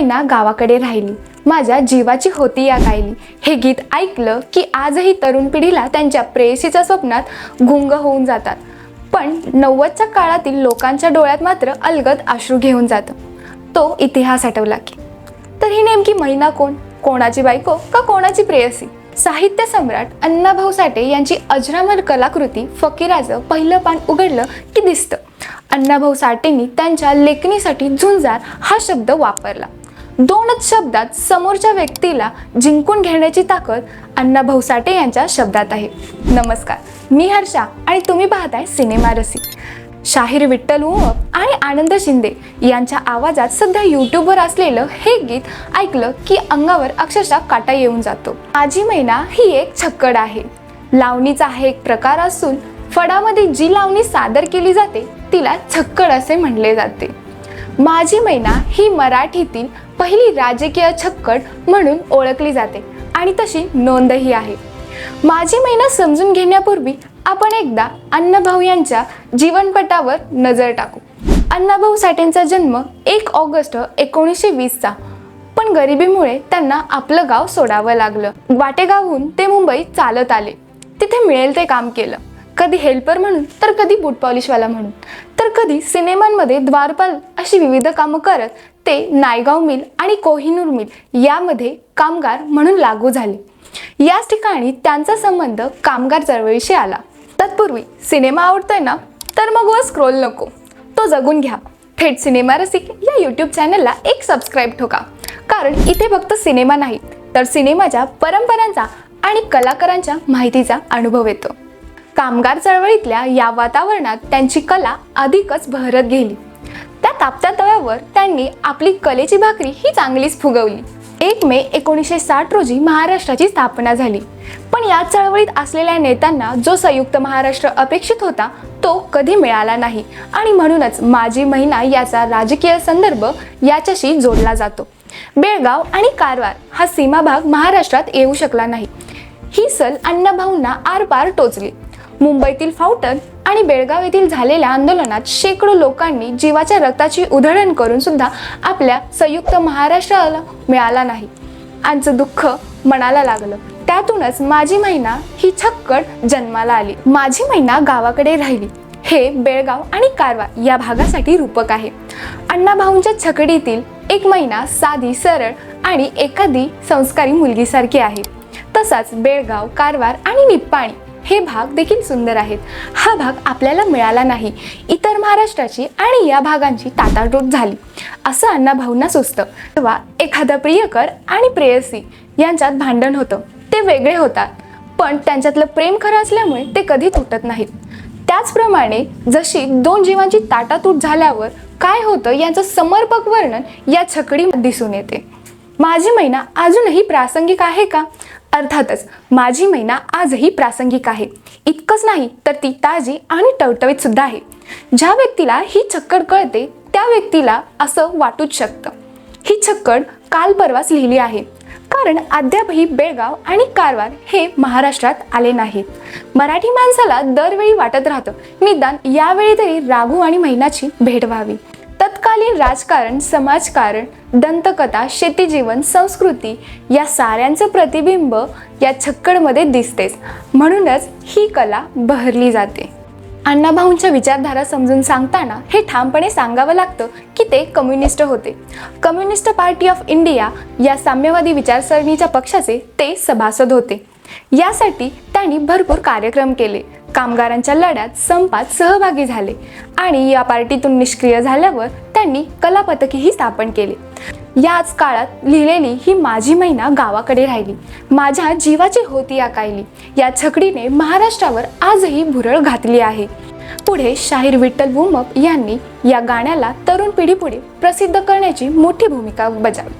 ना गावाकडे राहिली, माझ्या जीवाची होती या कायली. हे गीत ऐकलं की आजही तरुण पिढीला त्यांच्या प्रेयसीच्या स्वप्नात गुंग होऊन जातात. पण 90च्या काळातील लोकांच्या डोळ्यात मात्र अलगद अश्रू घेऊन जातं. तो इतिहास आठवला की तर ही नेमकी मैना कोण, कोणाची बायको का कोणाची प्रेयसी? साहित्य सम्राट अण्णाभाऊ साठे यांची अजरामर कलाकृती फकीराचं पहिलं पान उघडलं की दिसतं. अण्णाभाऊ साठेंनी त्यांच्या लेखणीसाठी झुंजार हा शब्द वापरला. 2च शब्दात समोरच्या व्यक्तीला जिंकून घेण्याची ताकद अण्णाभाऊ साठे यांच्या शब्दात आहे. नमस्कार, मी हर्षा आणि तुम्ही पाहताय सिनेमा रसिक. शाहीर विठ्ठल उमप आणि आनंद शिंदे यांच्या आवाजात सध्या यूट्यूबवर असलेलं हे गीत ऐकलं की अंगावर अक्षरशः काटा येऊन जातो. माझी मैना ही एक छक्कड आहे. लावणीचा हा एक प्रकार असून फडामध्ये जी लावणी सादर केली जाते तिला छक्कड असे म्हणले जाते. माझी मैना ही मराठीतील पहिली राजकीय छक्कड म्हणून ओळखली जाते आणि तशी नोंदही आहे. माझी मैना समजून घेण्यापूर्वी आपण एकदा अण्णाभाऊ यांच्या जीवनपटावर नजर टाकू. अण्णाभाऊ साठेंचा जन्म 1 ऑगस्ट 1920चा. पण गरिबीमुळे त्यांना आपलं गाव सोडावं लागलं. वाटेगावहून ते मुंबईत चालत आले. तिथे मिळेल ते काम केलं. कधी हेल्पर म्हणून, तर कधी बूट पॉलिशवाला म्हणून, तर कधी सिनेमांमध्ये द्वारपाल अशी विविध कामं करत ते नायगाव मिल आणि कोहिनूर मिल यामध्ये कामगार म्हणून लागू झाले. याच ठिकाणी त्यांचा संबंध कामगार चळवळीशी आला. तत्पूर्वी सिनेमा आवडतोय ना, तर मग वर स्क्रोल नको, तो जगून घ्या. थेट सिनेमा रसिक या यूट्यूब चॅनलला एक सबस्क्राईब ठोका, कारण इथे फक्त सिनेमा नाही तर सिनेमाच्या परंपरांचा आणि कलाकारांच्या माहितीचा अनुभव येतो. कामगार चळवळीतल्या या वातावरणात त्यांची कला अधिकच बहरत गेली. त्या तापत्या तव्यावर त्यांनी आपली कलेची भाकरी ही चांगलीच फुगवली. 1 मे 1960 रोजी महाराष्ट्राची स्थापना झाली. पण या चळवळीत असलेल्या नेत्यांना जो संयुक्त महाराष्ट्र अपेक्षित होता तो कधी मिळाला नाही आणि म्हणूनच माझी मैना याचा राजकीय संदर्भ याच्याशी जोडला जातो. बेळगाव आणि कारवार हा सीमाभाग महाराष्ट्रात येऊ शकला नाही. ही सल अण्णाभाऊंना आरपार टोचली. मुंबईतील फाउटन आणि बेळगाव येथील झालेल्या आंदोलनात शेकडो लोकांनी जीवाच्या रक्ताची उधळण करून सुद्धा आपल्या संयुक्त महाराष्ट्राला मिळाला नाही. आमचं दुःख मनाला लागलं. त्यातूनच माझी मैना ही छक्कड जन्माला आली. माझी मैना गावाकडे राहिली हे बेळगाव आणि कारवार या भागासाठी रूपक आहे. अण्णाभाऊंच्या छकडीतील एक मैना साधी, सरळ आणि एखादी संस्कारी मुलगीसारखी आहे. तसाच बेळगाव, कारवार आणि निप्पाणी हे भाग देखील सुंदर आहेत. हा भाग आपल्याला मिळाला नाही. इतर महाराष्ट्राची आणि या भागांची ताटाटूट झाली असं अण्णाभाऊंना सुचतं. तेव्हा एखादा प्रियकर आणि प्रेयसी यांच्यात भांडण होतं. ते वेगळे होतात, पण त्यांच्यातलं प्रेम खरं असल्यामुळे ते कधी तुटत नाहीत. त्याचप्रमाणे जशी 2 जीवांची ताटातूट झाल्यावर काय होतं याचं समर्पक वर्णन या छकडीमध्ये दिसून येते. माझी मैना अजूनही प्रासंगिक आहे का? अर्थातच माझी मैना आजही प्रासंगिक आहे. इतकंच नाही तर ती ताजी आणि टवटवीत सुद्धा आहे. ज्या व्यक्तीला ही छक्कड कळते त्या व्यक्तीला असं वाटूच शकतं ही छक्कड काल परवाच लिहिली आहे, कारण अद्यापही बेळगाव आणि कारवार हे महाराष्ट्रात आले नाहीत. मराठी माणसाला दरवेळी वाटत राहतं निदान यावेळी तरी राघू आणि मैनाची भेट व्हावी. तत्कालीन राजकारण, समाजकारण, दंतकथा, शेतीजीवन, संस्कृती या साऱ्यांचं प्रतिबिंब या छक्कडमध्ये दिसतेच. म्हणूनच ही कला बहरली जाते. अण्णाभाऊंच्या विचारधारा समजून सांगताना हे ठामपणे सांगावं लागतं की ते कम्युनिस्ट होते. कम्युनिस्ट पार्टी ऑफ इंडिया या साम्यवादी विचारसरणीच्या पक्षाचे ते सभासद होते. यासाठी त्यांनी भरपूर कार्यक्रम केले. कामगारांच्या लढ्यात, संपात सहभागी झाले आणि या पार्टीतून निष्क्रिय झाल्यावर त्यांनी कला पथकही स्थापन केले. याच काळात लिहिलेली ही माझी मैना गावाकडे राहिली, माझ्या जीवाची होती या कायली या छकडीने महाराष्ट्रावर आजही भुरळ घातली आहे. पुढे शाहीर विठ्ठल उमप यांनी या गाण्याला तरुण पिढीपुढे प्रसिद्ध करण्याची मोठी भूमिका बजावली.